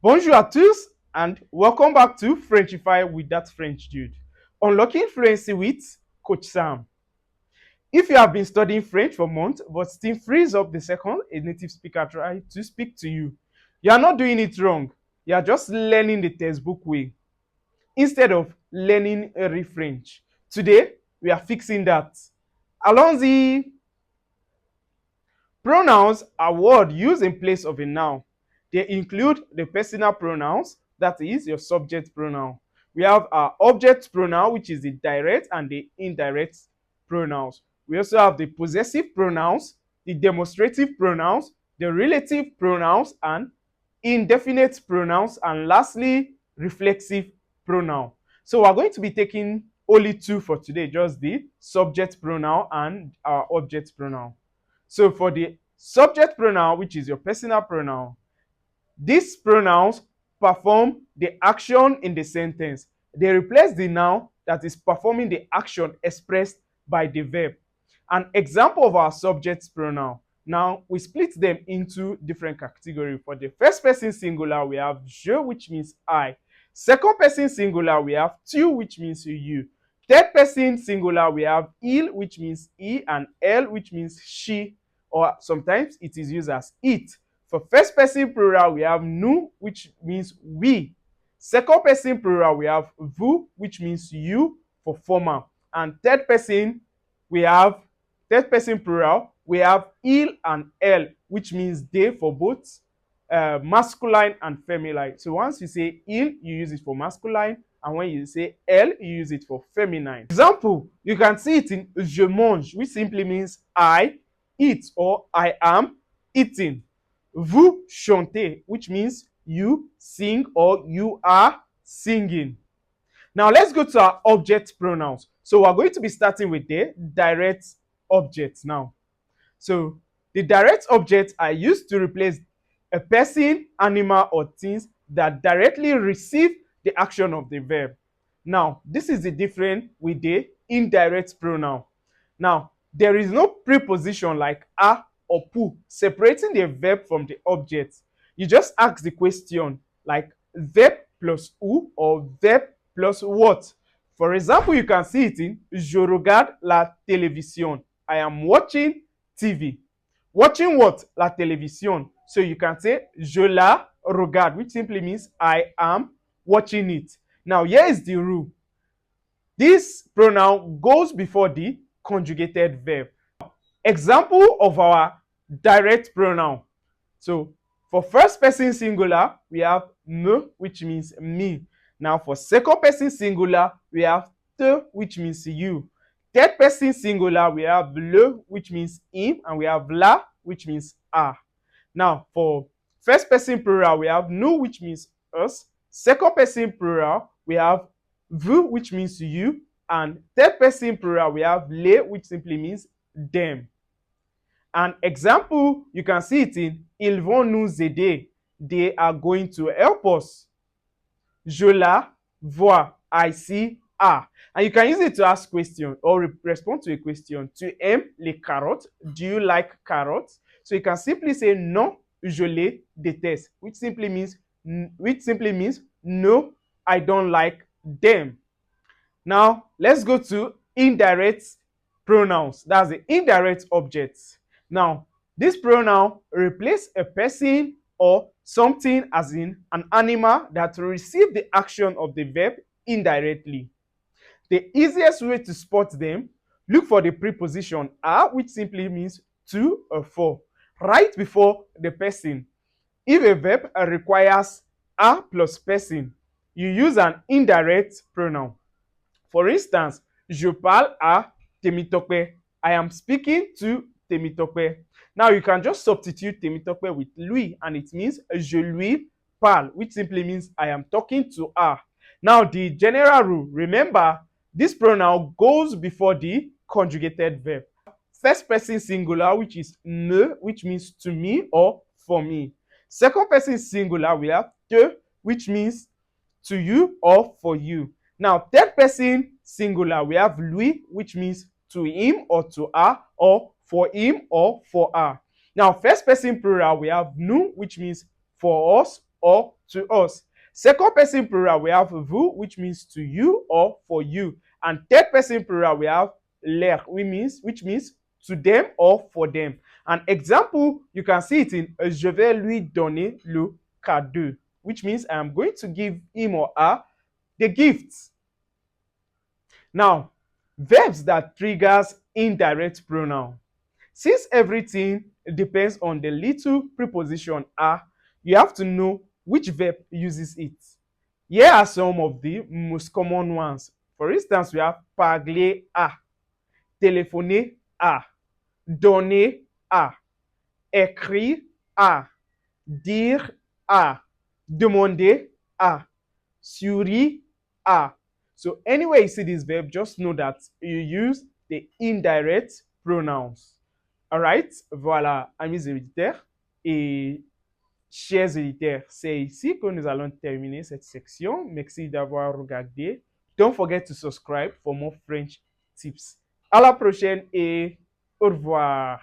Bonjour à tous and welcome back to Frenchify with that French dude. Unlocking fluency with Coach Sam. If you have been studying French for months but still freeze up the second a native speaker tries to speak to you, you are not doing it wrong. You are just learning the textbook way instead of learning every French. Today, we are fixing that. Allons-y! Pronouns are words used in place of a noun. They include the personal pronouns, that is your subject pronoun. We have our object pronoun, which is the direct and the indirect pronouns. We also have the possessive pronouns, the demonstrative pronouns, the relative pronouns, and indefinite pronouns, and lastly, reflexive pronoun. So we're going to be taking only two for today, just the subject pronoun and our object pronoun. So for the subject pronoun, which is your personal pronoun, these pronouns perform the action in the sentence. They replace the noun that is performing the action expressed by the verb. An example of our subject pronoun. Now, we split them into different categories. For the first person singular, we have je, which means I. Second person singular, we have tu, which means you. Third person singular, we have il, which means he, and elle, which means she, or sometimes it is used as it. For first person plural, we have nous, which means we. Second person plural, we have vous, which means you for formal. And third person plural, we have il and elle, which means they for both masculine and feminine. So once you say il, you use it for masculine, and when you say elle, you use it for feminine. Example, you can see it in je mange, which simply means I eat or I am eating. Vous chantez, which means you sing or you are singing. Now let's go to our object pronouns. So we're going to be starting with the direct objects now. So the direct objects are used to replace a person, animal, or things that directly receive the action of the verb. Now, this is the difference with the indirect pronoun. Now, there is no preposition like a or pu separating the verb from the object. You just ask the question like verb plus ou or verb plus what. For example, you can see it in je regarde la télévision. I am watching TV. Watching what? La télévision. So you can say je la regarde, which simply means I am watching it. Now, here is the rule. This pronoun goes before the conjugated verb. Example of our direct pronoun. So for first person singular, we have me, which means me. Now for second person singular, we have te, which means you. Third person singular, we have le, which means him, and we have la, which means a. Now for first person plural, we have nous, which means us. Second person plural, we have vous, which means you. And third person plural, we have les, which simply means them. An example, you can see it in ils vont nous aider. They are going to help us. Je la vois. I see her. And you can use it to ask questions or respond to a question. Tu aimes les carottes? Do you like carrots? So you can simply say non, je les déteste, which simply means no, I don't like them. Now, let's go to indirect pronouns. That's the indirect objects. Now, this pronoun replaces a person or something, as in an animal that receives the action of the verb indirectly. The easiest way to spot them, look for the preposition a, which simply means to or for, right before the person. If a verb requires a plus person, you use an indirect pronoun. For instance, je parle à Temitope. I am speaking to Temitope. Now you can just substitute Temitope with lui, and it means je lui parle, which simply means I am talking to her. Now the general rule, remember, this pronoun goes before the conjugated verb. First person singular, which is me, which means to me or for me. Second person singular, we have te, which means to you or for you. Now, third person singular, we have lui, which means to him or to her, or for him or for her. Now, first person plural, we have nous, which means for us or to us. Second person plural, we have vous, which means to you or for you. And third person plural, we have leur, which means to them or for them. An example, you can see it in je vais lui donner le cadeau, which means I am going to give him or her the gift. Now, verbs that triggers indirect pronoun. Since everything depends on the little preposition a, you have to know which verb uses it. Here are some of the most common ones. For instance, we have parler à, téléphoner à, donner à, écrire à, dire à, demander à, sourire à. So anywhere you see this verb, just know that you use the indirect pronouns. Alright, voilà, amis auditeurs et chers auditeurs, c'est ici que nous allons terminer cette section. Merci d'avoir regardé. Don't forget to subscribe for more French tips. À la prochaine et au revoir.